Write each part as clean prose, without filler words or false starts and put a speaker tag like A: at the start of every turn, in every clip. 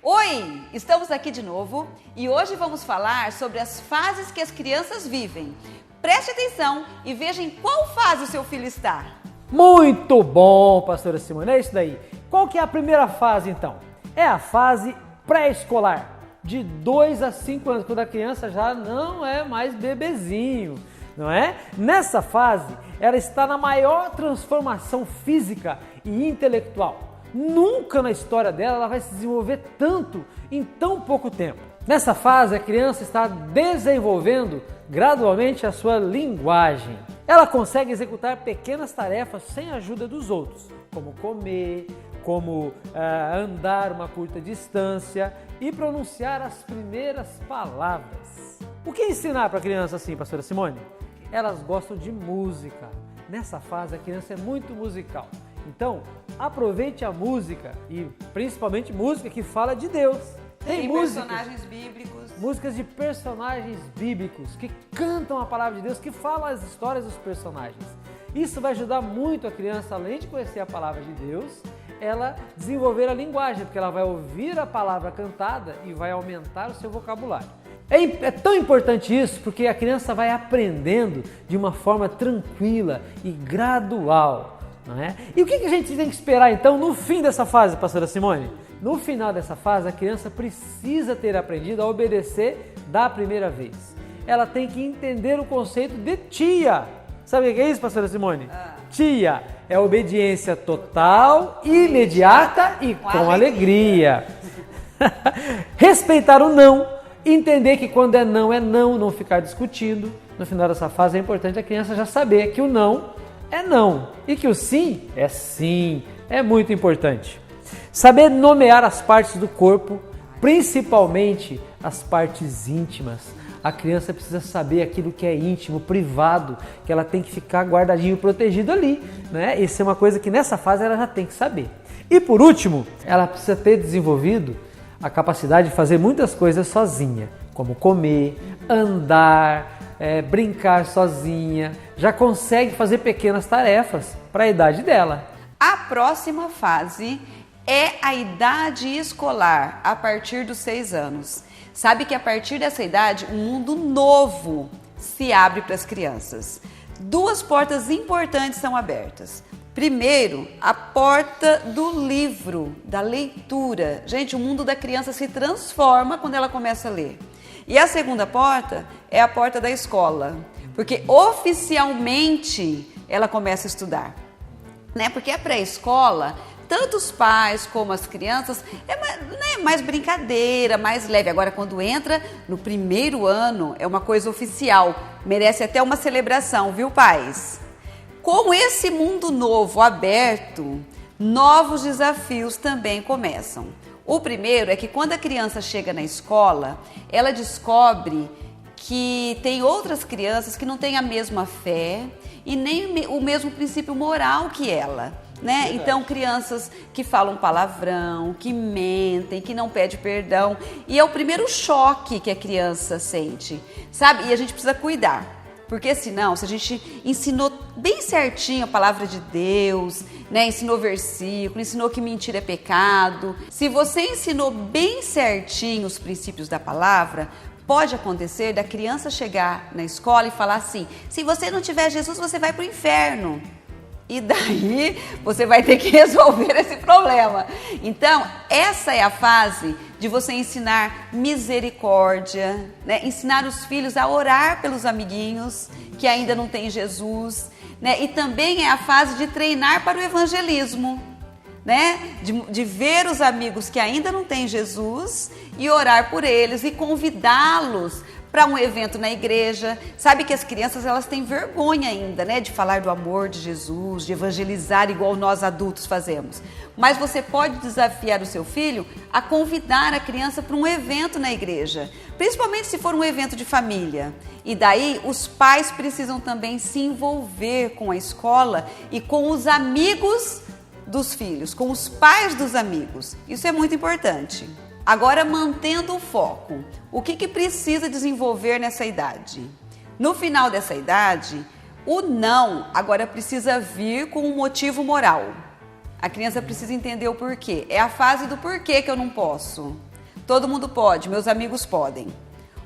A: Oi, estamos aqui de novo e hoje vamos falar sobre as fases que as crianças vivem. Preste atenção e veja em qual fase o seu filho está.
B: Muito bom, pastora Simone, é isso daí. Qual que é a primeira fase então? É a fase pré-escolar, de 2 a 5 anos, quando a criança já não é mais bebezinho, não é? Nessa fase, ela está na maior transformação física e intelectual. Nunca na história dela ela vai se desenvolver tanto em tão pouco tempo. Nessa fase, a criança está desenvolvendo gradualmente a sua linguagem. Ela consegue executar pequenas tarefas sem a ajuda dos outros, como comer, como andar uma curta distância e pronunciar as primeiras palavras. O que ensinar para a criança assim, pastora Simone? Elas gostam de música. Nessa fase, a criança é muito musical. Então, aproveite a música e principalmente música que fala de Deus.
A: Tem personagens bíblicos.
B: Músicas de personagens bíblicos que cantam a palavra de Deus, que falam as histórias dos personagens. Isso vai ajudar muito a criança, além de conhecer a palavra de Deus, ela desenvolver a linguagem, porque ela vai ouvir a palavra cantada e vai aumentar o seu vocabulário. É tão importante isso porque a criança vai aprendendo de uma forma tranquila e gradual. Não é? E o que a gente tem que esperar então no fim dessa fase, pastora Simone? No final dessa fase, a criança precisa ter aprendido a obedecer da primeira vez. Ela tem que entender o conceito de tia. Sabe o que é isso, pastora Simone? Tia é obediência total, imediata e com alegria. Respeitar o não, entender que quando é não ficar discutindo. No final dessa fase é importante a criança já saber que o não é não e que o sim, é muito importante. Saber nomear as partes do corpo, principalmente as partes íntimas. A criança precisa saber aquilo que é íntimo, privado, que ela tem que ficar guardadinho, protegido ali, né? Isso é uma coisa que nessa fase ela já tem que saber. E por último, ela precisa ter desenvolvido a capacidade de fazer muitas coisas sozinha, como comer, andar, brincar sozinha, já consegue fazer pequenas tarefas para a idade dela.
A: A próxima fase é a idade escolar, a partir dos 6 anos. Sabe que a partir dessa idade, um mundo novo se abre para as crianças. 2 portas importantes são abertas. Primeiro, a porta do livro, da leitura. Gente, o mundo da criança se transforma quando ela começa a ler. E a segunda porta é a porta da escola, porque oficialmente ela começa a estudar, né? Porque a pré-escola, tanto os pais como as crianças, é mais brincadeira, mais leve. Agora, quando entra no primeiro ano, é uma coisa oficial, merece até uma celebração, viu, pais? Com esse mundo novo aberto, novos desafios também começam. O primeiro é que quando a criança chega na escola, ela descobre que tem outras crianças que não têm a mesma fé e nem o mesmo princípio moral que ela, né? Então, crianças que falam palavrão, que mentem, que não pedem perdão. E é o primeiro choque que a criança sente, sabe? E a gente precisa cuidar. Porque senão, se a gente ensinou bem certinho a palavra de Deus, né? Ensinou versículo, ensinou que mentira é pecado. Se você ensinou bem certinho os princípios da palavra, pode acontecer da criança chegar na escola e falar assim: se você não tiver Jesus, você vai para o inferno. E daí você vai ter que resolver esse problema. Então, essa é a fase de você ensinar misericórdia, né? Ensinar os filhos a orar pelos amiguinhos que ainda não têm Jesus, né? E também é a fase de treinar para o evangelismo, né? De ver os amigos que ainda não têm Jesus e orar por eles e convidá-los para um evento na igreja. Sabe que as crianças, elas têm vergonha ainda, né, de falar do amor de Jesus, de evangelizar igual nós adultos fazemos. Mas você pode desafiar o seu filho a convidar a criança para um evento na igreja, principalmente se for um evento de família. E daí os pais precisam também se envolver com a escola e com os amigos dos filhos, com os pais dos amigos. Isso é muito importante. Agora, mantendo o foco, o que precisa desenvolver nessa idade? No final dessa idade, o não agora precisa vir com um motivo moral. A criança precisa entender o porquê. É a fase do porquê que eu não posso. Todo mundo pode, meus amigos podem.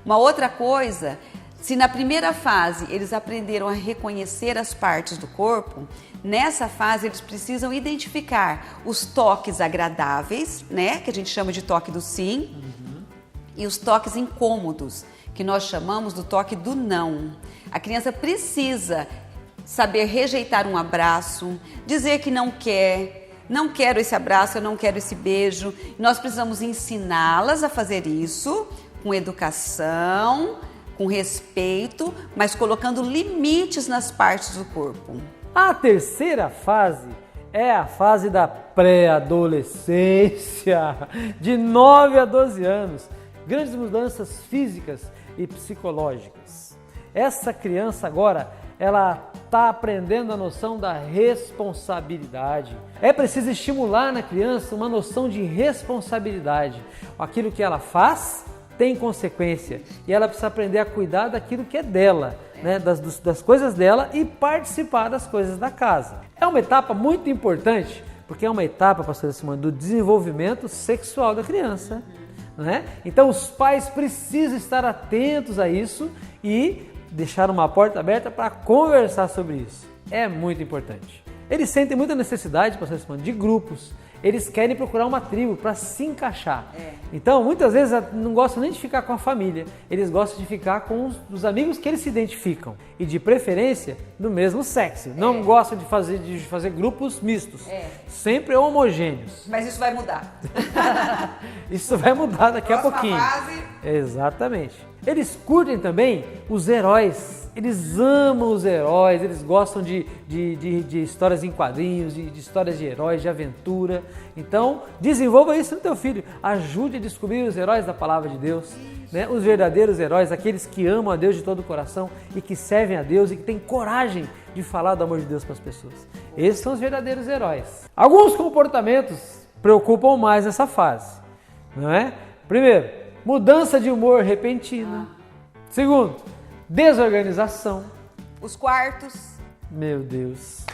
A: Uma outra coisa, se na primeira fase eles aprenderam a reconhecer as partes do corpo, nessa fase eles precisam identificar os toques agradáveis, né, que a gente chama de toque do sim, e os toques incômodos, que nós chamamos do toque do não. A criança precisa saber rejeitar um abraço, dizer que não quer, não quero esse abraço, eu não quero esse beijo. Nós precisamos ensiná-las a fazer isso com educação, com respeito, mas colocando limites nas partes do corpo.
B: A terceira fase é a fase da pré-adolescência, de 9 a 12 anos. Grandes mudanças físicas e psicológicas. Essa criança agora, ela está aprendendo a noção da responsabilidade. É preciso estimular na criança uma noção de responsabilidade. Aquilo que ela faz tem consequência e ela precisa aprender a cuidar daquilo que é dela, né? das coisas dela e participar das coisas da casa. É uma etapa muito importante, porque é uma etapa, pastora Simone, do desenvolvimento sexual da criança. Né? Então os pais precisam estar atentos a isso e deixar uma porta aberta para conversar sobre isso. É muito importante. Eles sentem muita necessidade, pastor Simone, de grupos. Eles querem procurar uma tribo para se encaixar. Então, muitas vezes não gostam nem de ficar com a família. Eles gostam de ficar com os amigos que eles se identificam. E de preferência, do mesmo sexo. Não gostam de fazer grupos mistos. Sempre homogêneos.
A: Mas isso vai mudar.
B: Isso vai mudar daqui a pouquinho.
A: Fase.
B: Exatamente. Eles curtem também os heróis. Eles amam os heróis, eles gostam de histórias em quadrinhos, de histórias de heróis, de aventura. Então, desenvolva isso no teu filho. Ajude a descobrir os heróis da palavra de Deus, né? Os verdadeiros heróis, aqueles que amam a Deus de todo o coração e que servem a Deus e que têm coragem de falar do amor de Deus para as pessoas. Esses são os verdadeiros heróis. Alguns comportamentos preocupam mais nessa fase, não é? Primeiro, mudança de humor repentina. Segundo, desorganização.
A: Os quartos.
B: Meu Deus.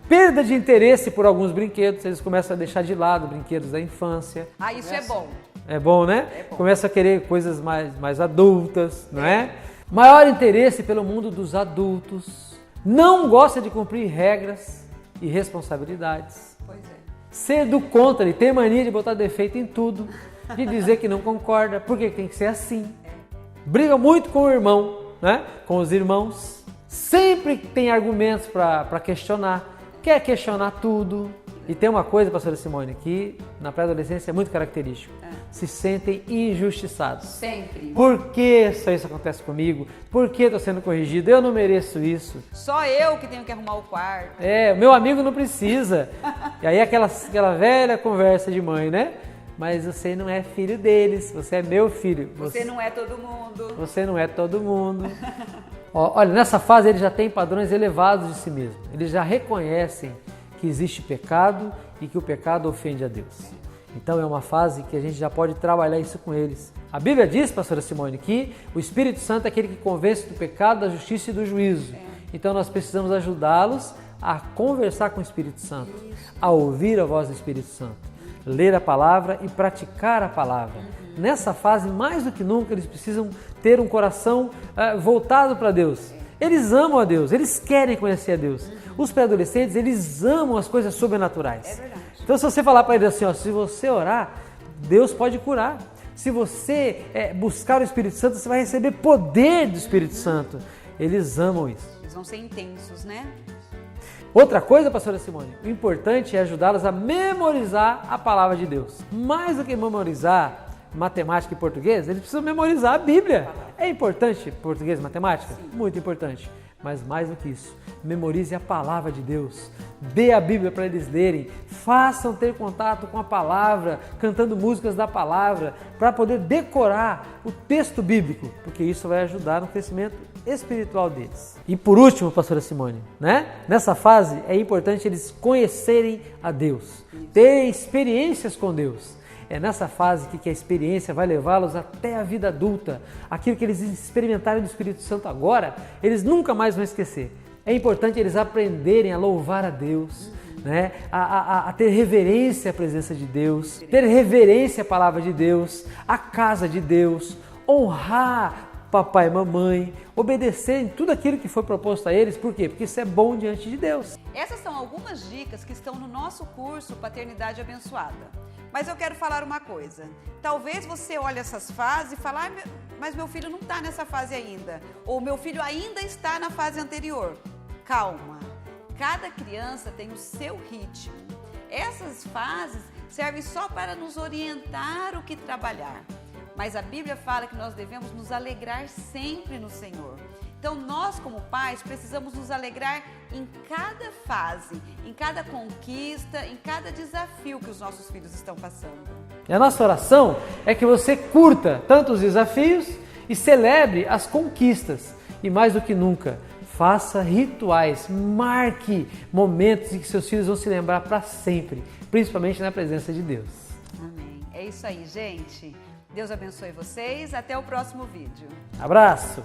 B: Perda de interesse por alguns brinquedos. Eles começam a deixar de lado brinquedos da infância.
A: Isso é bom.
B: É bom, né?
A: É bom.
B: Começa a querer coisas mais adultas, não é? Maior interesse pelo mundo dos adultos. Não gosta de cumprir regras e responsabilidades.
A: Pois é.
B: Ser do contra e ter mania de botar defeito em tudo. De dizer que não concorda, porque tem que ser assim. Briga muito com o irmão, né? Com os irmãos. Sempre tem argumentos para questionar. Quer questionar tudo. E tem uma coisa, pastora Simone, que na pré-adolescência é muito característico. Se sentem injustiçados.
A: Sempre.
B: Por que só isso acontece comigo? Por que estou sendo corrigido? Eu não mereço isso.
A: Só eu que tenho que arrumar o quarto.
B: O meu amigo não precisa. E aí aquela velha conversa de mãe, né? Mas você não é filho deles, você é meu filho.
A: Você não é todo mundo.
B: Você não é todo mundo. Olha, nessa fase eles já têm padrões elevados de si mesmo. Eles já reconhecem que existe pecado e que o pecado ofende a Deus. Então é uma fase que a gente já pode trabalhar isso com eles. A Bíblia diz, pastora Simone, que o Espírito Santo é aquele que convence do pecado, da justiça e do juízo. Então nós precisamos ajudá-los a conversar com o Espírito Santo, a ouvir a voz do Espírito Santo. Ler a palavra e praticar a palavra. Nessa fase, mais do que nunca, eles precisam ter um coração voltado para Deus. Eles amam a Deus, eles querem conhecer a Deus. Os pré-adolescentes, eles amam as coisas sobrenaturais.
A: É verdade.
B: Então, se você falar para eles assim, se você orar, Deus pode curar. Se você buscar o Espírito Santo, você vai receber poder do Espírito Santo. Eles amam isso.
A: Eles vão ser intensos, né?
B: Outra coisa, pastora Simone, o importante é ajudá-los a memorizar a palavra de Deus. Mais do que memorizar matemática e português, eles precisam memorizar a Bíblia. É importante português e matemática? Sim. Muito importante. Mas mais do que isso, memorize a palavra de Deus. Dê a Bíblia para eles lerem. Façam ter contato com a palavra, cantando músicas da palavra, para poder decorar o texto bíblico, porque isso vai ajudar no crescimento espiritual deles. E por último, pastora Simone, né? Nessa fase é importante eles conhecerem a Deus, terem experiências com Deus. É nessa fase que a experiência vai levá-los até a vida adulta. Aquilo que eles experimentarem do Espírito Santo agora, eles nunca mais vão esquecer. É importante eles aprenderem a louvar a Deus, né? A ter reverência à presença de Deus, ter reverência à palavra de Deus, à casa de Deus, honrar papai e mamãe, obedecer em tudo aquilo que foi proposto a eles. Por quê? Porque isso é bom diante de Deus.
A: Essas são algumas dicas que estão no nosso curso Paternidade Abençoada. Mas eu quero falar uma coisa. Talvez você olhe essas fases e fale, mas meu filho não está nessa fase ainda. Ou meu filho ainda está na fase anterior. Calma. Cada criança tem o seu ritmo. Essas fases servem só para nos orientar o que trabalhar. Mas a Bíblia fala que nós devemos nos alegrar sempre no Senhor. Então nós como pais precisamos nos alegrar em cada fase, em cada conquista, em cada desafio que os nossos filhos estão passando.
B: E a nossa oração é que você curta tanto os desafios e celebre as conquistas. E mais do que nunca, faça rituais, marque momentos em que seus filhos vão se lembrar para sempre, principalmente na presença de Deus.
A: Amém. É isso aí, gente. Deus abençoe vocês. Até o próximo vídeo.
B: Abraço!